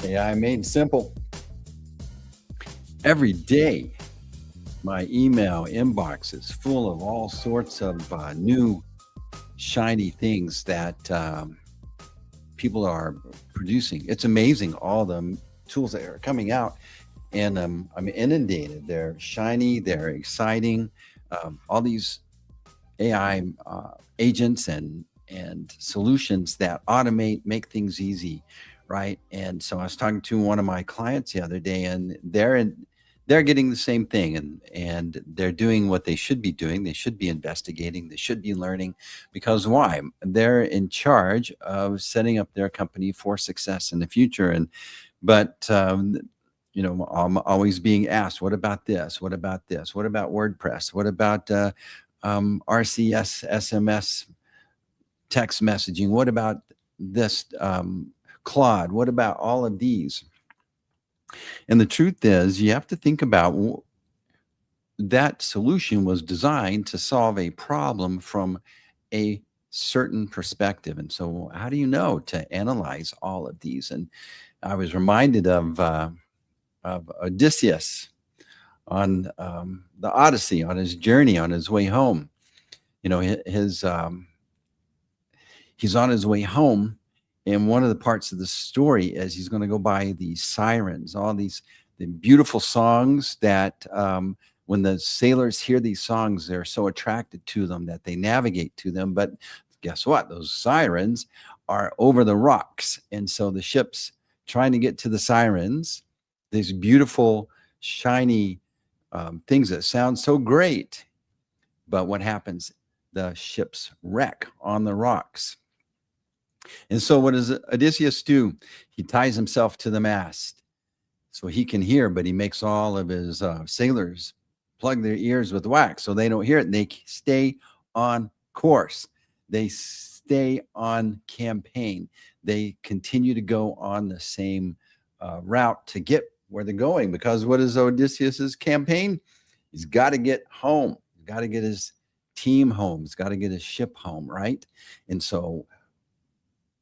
AI made simple. Every day, my email inbox is full of all sorts of new, shiny things that people are producing. It's amazing all the tools that are coming out, and I'm inundated. They're shiny, they're exciting. All these AI agents and solutions that automate, make things easy, right? And so I was talking to one of my clients the other day, and they're getting the same thing, and they're doing what they should be doing. They should be investigating. They should be learning, because why? They're in charge of setting up their company for success in the future. And but I'm always being asked, what about this? What about this? What about WordPress? What about RCS, SMS, text messaging? What about this Claude? What about all of these? And the truth is, you have to think about that solution was designed to solve a problem from a certain perspective. And so, how do you know to analyze all of these? And I was reminded of Odysseus on the Odyssey, on his journey, on his way home. You know, he's on his way home, and one of the parts of the story is he's going to go by these sirens, all these the beautiful songs that when the sailors hear these songs, they're so attracted to them that they navigate to them. But guess what? Those sirens are over the rocks, and so the ship's trying to get to the sirens, these beautiful, shiny things that sound so great. But what happens? The ships wreck on the rocks. And so what does Odysseus do? He ties himself to the mast so he can hear, but he makes all of his sailors plug their ears with wax so they don't hear it. And they stay on course. They stay on campaign. They continue to go on the same route to get where they're going. Because what is Odysseus's campaign? He's got to get home. He's got to get his team home. He's got to get his ship home, right? And so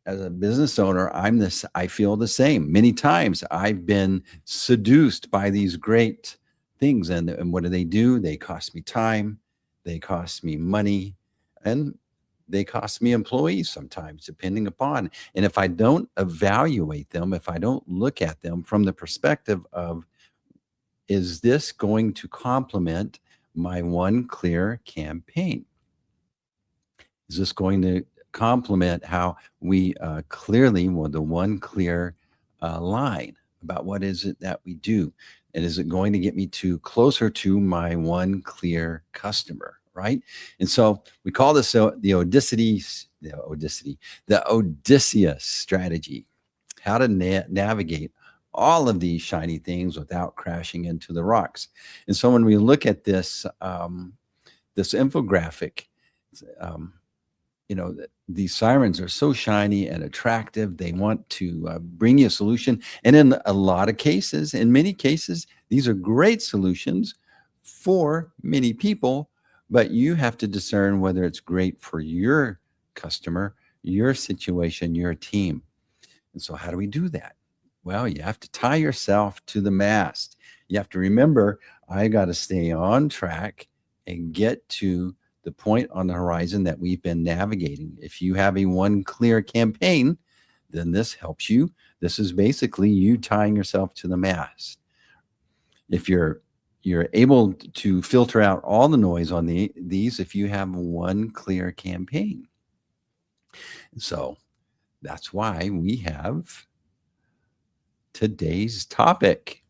as a business owner, I feel the same. Many times I've been seduced by these great things. And what do? They cost me time, they cost me money, and they cost me employees sometimes, depending upon. And if I don't evaluate them, if I don't look at them from the perspective of, is this going to complement my one clear campaign? Is this going to complement how we clearly want the one clear line about what is it that we do? And is it going to get me closer to my one clear customer? Right. And so we call this the Odysseus strategy, how to navigate all of these shiny things without crashing into the rocks. And so when we look at this, this infographic, these sirens are so shiny and attractive. They want to bring you a solution. And in a lot of cases, in many cases, these are great solutions for many people, but you have to discern whether it's great for your customer, your situation, your team. And so how do we do that? Well, you have to tie yourself to the mast. You have to remember, I got to stay on track and get to the point on the horizon that we've been navigating. If you have a one clear campaign, then this helps you. This is basically you tying yourself to the mast. If you're able to filter out all the noise on these, if you have one clear campaign. So that's why we have today's topic: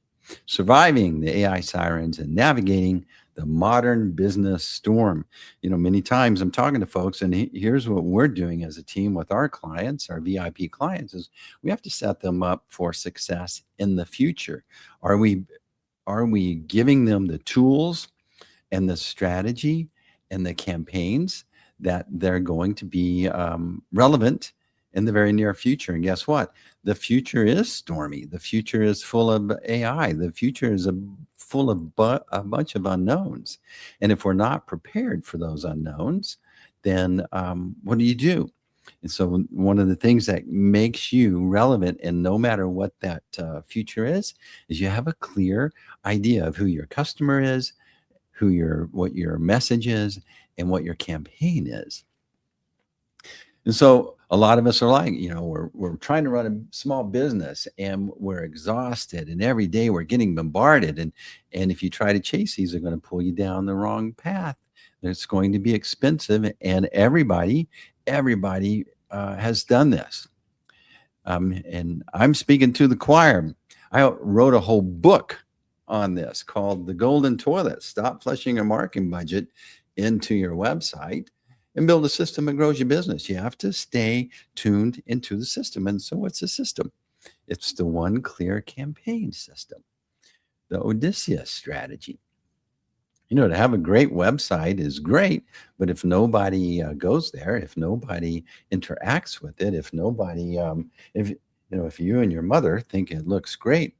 surviving the AI sirens and navigating the modern business storm. Many times I'm talking to folks, and here's what we're doing as a team with our clients, our VIP clients, is we have to set them up for success in the future. Are we giving them the tools and the strategy and the campaigns that they're going to be relevant in the very near future? And guess what? The future is stormy. The future is full of AI. The future is full of a bunch of unknowns. And if we're not prepared for those unknowns, then what do? And so one of the things that makes you relevant, and no matter what that future is you have a clear idea of who your customer is, what your message is, and what your campaign is. And so a lot of us are like, we're trying to run a small business and we're exhausted, and every day we're getting bombarded. And if you try to chase these, they're going to pull you down the wrong path. It's going to be expensive, and everybody has done this. And I'm speaking to the choir. I wrote a whole book on this called The Golden Toilet: Stop Flushing Your Marketing Budget into Your Website and Build a System that grows your business. You have to stay tuned into the system. And so what's the system? It's the one clear campaign system, the Odysseus strategy. To have a great website is great, but if nobody goes there, if nobody interacts with it, if you and your mother think it looks great,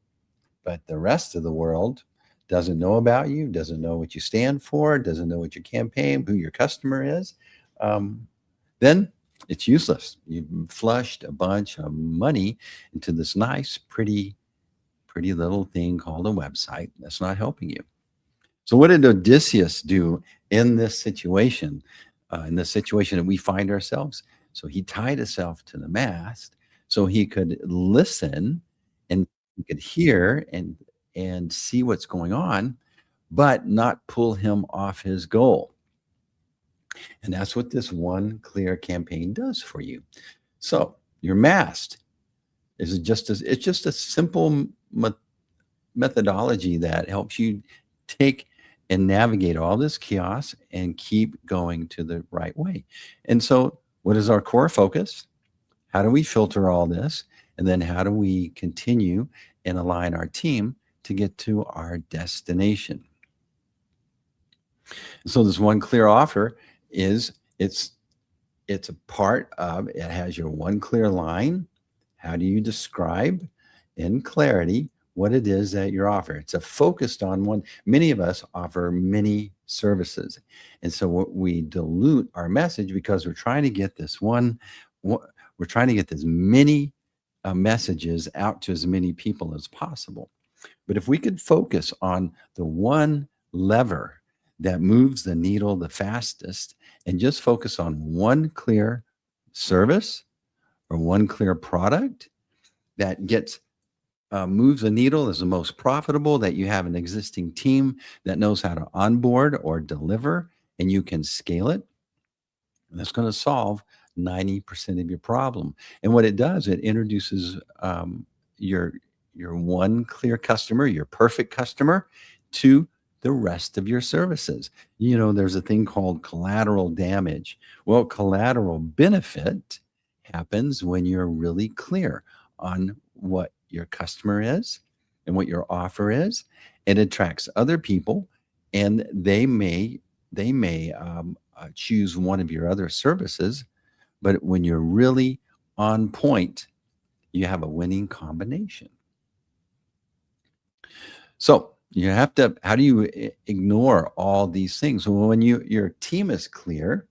but the rest of the world doesn't know about you, doesn't know what you stand for, doesn't know what your campaign, who your customer is, then it's useless. You've flushed a bunch of money into this nice, pretty little thing called a website that's not helping you. So what did Odysseus do in this situation, that we find ourselves? So he tied himself to the mast so he could listen and he could hear and see what's going on, but not pull him off his goal. And that's what this one clear campaign does for you. So your mast it's just a simple methodology that helps you take and navigate all this chaos and keep going to the right way. And so what is our core focus? How do we filter all this? And then how do we continue and align our team to get to our destination? So this one clear offer it's a part of it. Has your one clear line. How do you describe in clarity what it is that you're offering? It's a focused on one. Many of us offer many services, and so we dilute our message because we're trying to get this many messages out to as many people as possible. But if we could focus on the one lever that moves the needle the fastest and just focus on one clear service or one clear product that moves the needle, is the most profitable, that you have an existing team that knows how to onboard or deliver, and you can scale it, that's going to solve 90% of your problem. And what it does, it introduces your one clear customer, your perfect customer, to the rest of your services. There's a thing called collateral damage. Well, collateral benefit happens when you're really clear on what your customer is and what your offer is. It attracts other people, and they may choose one of your other services. But when you're really on point, you have a winning combination. So how do you ignore all these things? Well, when your team is clear,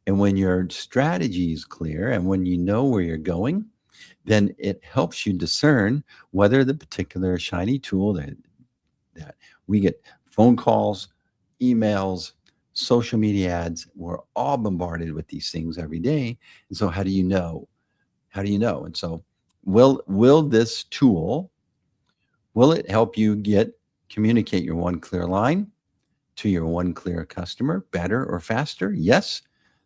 and when your strategy is clear, and when you know where you're going, then it helps you discern whether the particular shiny tool that we get phone calls, emails, social media ads. We're all bombarded with these things every day. And so how do you know? And so will this tool, will it help you communicate your one clear line to your one clear customer better or faster? Yes.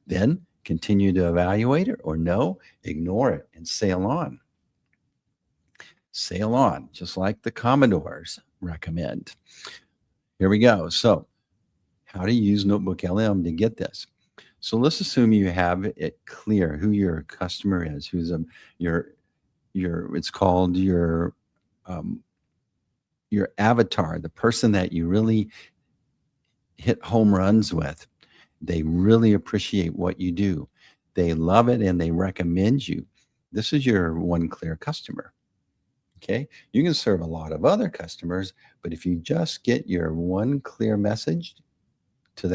Then continue to evaluate it, or no, ignore it and sail on. Sail on, just like the Commodores recommend. Here we go. So how to use NotebookLM to get this. So let's assume you have it clear who your customer is, who's it's called your avatar, the person that you really hit home runs with. They really appreciate what you do. They love it and they recommend you. This is your one clear customer. Okay. You can serve a lot of other customers, but if you just get your one clear message to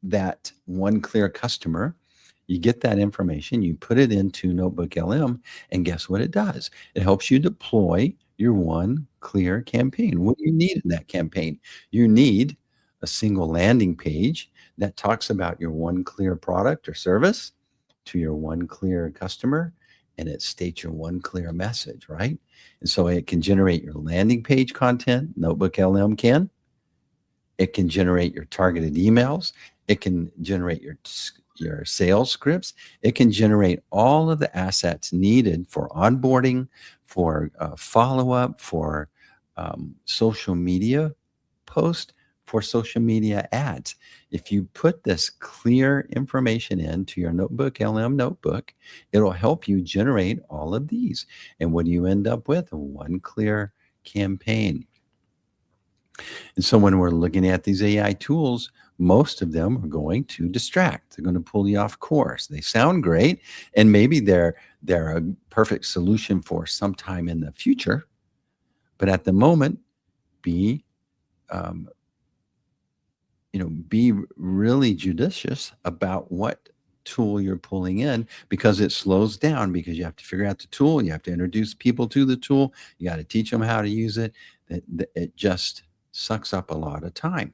that one clear customer, you get that information, you put it into NotebookLM, and guess what it does? It helps you deploy your one clear campaign. What do you need in that campaign? You need a single landing page that talks about your one clear product or service to your one clear customer, and it states your one clear message, right? And so it can generate your landing page content, NotebookLM can. It can generate your targeted emails. It can generate your sales scripts. It can generate all of the assets needed for onboarding, for follow-up, for social media post, for social media ads. If you put this clear information into your NotebookLM notebook, it'll help you generate all of these. And what do you end up with? One clear campaign. And so when we're looking at these AI tools, most of them are going to distract. They're going to pull you off course. They sound great, and maybe they're a perfect solution for sometime in the future. But at the moment, be be really judicious about what tool you're pulling in, because it slows down, because you have to figure out the tool, you have to introduce people to the tool, you got to teach them how to use it. It just sucks up a lot of time.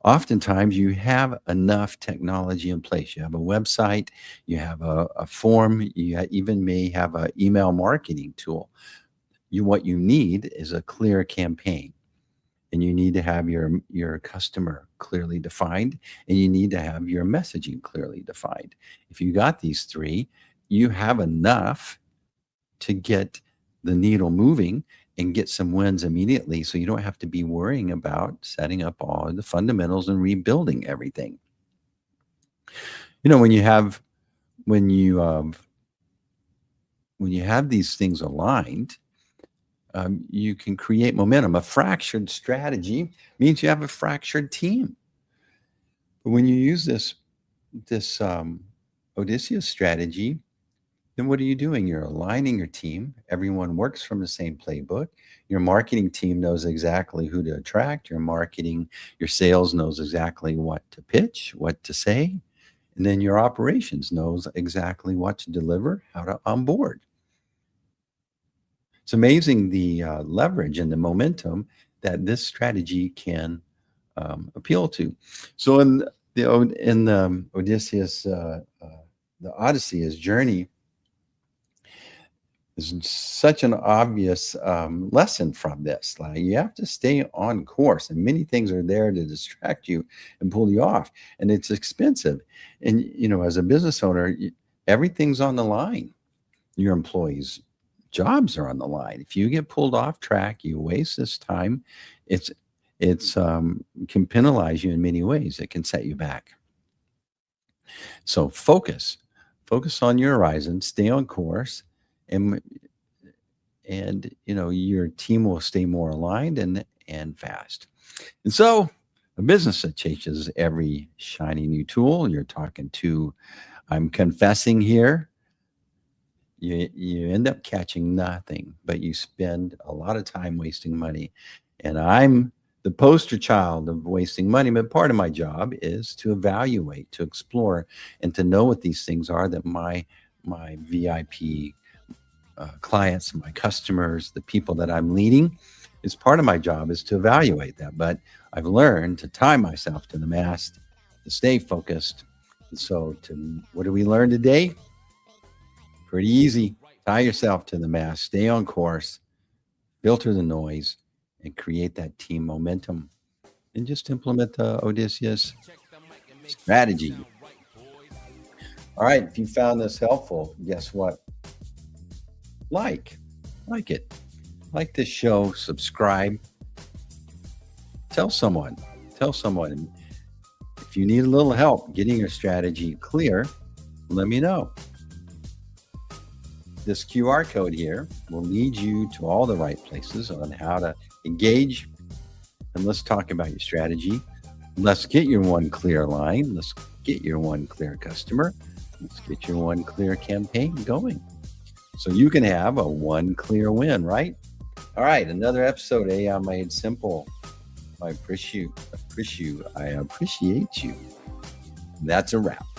Oftentimes you have enough technology in place. You have a website, you have a form, you even may have an email marketing tool. What you need is a clear campaign, and you need to have your customer clearly defined, and you need to have your messaging clearly defined. If you got these three, you have enough to get the needle moving and get some wins immediately, so you don't have to be worrying about setting up all of the fundamentals and rebuilding everything. When you have these things aligned, you can create momentum. A fractured strategy means you have a fractured team. But when you use this Odysseus strategy, then what are you doing? You're aligning your team. Everyone works from the same playbook. Your marketing team knows exactly who to attract. Your sales knows exactly what to pitch, what to say. And then your operations knows exactly what to deliver, how to onboard. It's amazing the leverage and the momentum that this strategy can appeal to. So in the Odysseus, the Odysseus journey, is such an obvious lesson from this. Like, you have to stay on course, and many things are there to distract you and pull you off, and it's expensive. And as a business owner, everything's on the line. Your employees' jobs are on the line. If you get pulled off track, you waste this time. It can penalize you in many ways. It can set you back. So focus on your horizon, stay on course, and your team will stay more aligned and fast. And so a business that chases every shiny new tool, you're talking to, I'm confessing here, you end up catching nothing, but you spend a lot of time wasting money. And I'm the poster child of wasting money, but part of my job is to evaluate, to explore, and to know what these things are that my VIP clients, my customers, the people that I'm leading, is part of my job is to evaluate that. But I've learned to tie myself to the mast, to stay focused. And so what do we learn today? Pretty easy. Tie yourself to the mast, stay on course, filter the noise, and create that team momentum. And just implement the Odysseus strategy. All right, if you found this helpful, guess what? Like it. Like this show, subscribe. Tell someone. If you need a little help getting your strategy clear, let me know. This QR code here will lead you to all the right places on how to engage. And let's talk about your strategy. Let's get your one clear line. Let's get your one clear customer. Let's get your one clear campaign going, so you can have a one clear win, right? All right, another episode, AI Made Simple. I appreciate you. That's a wrap.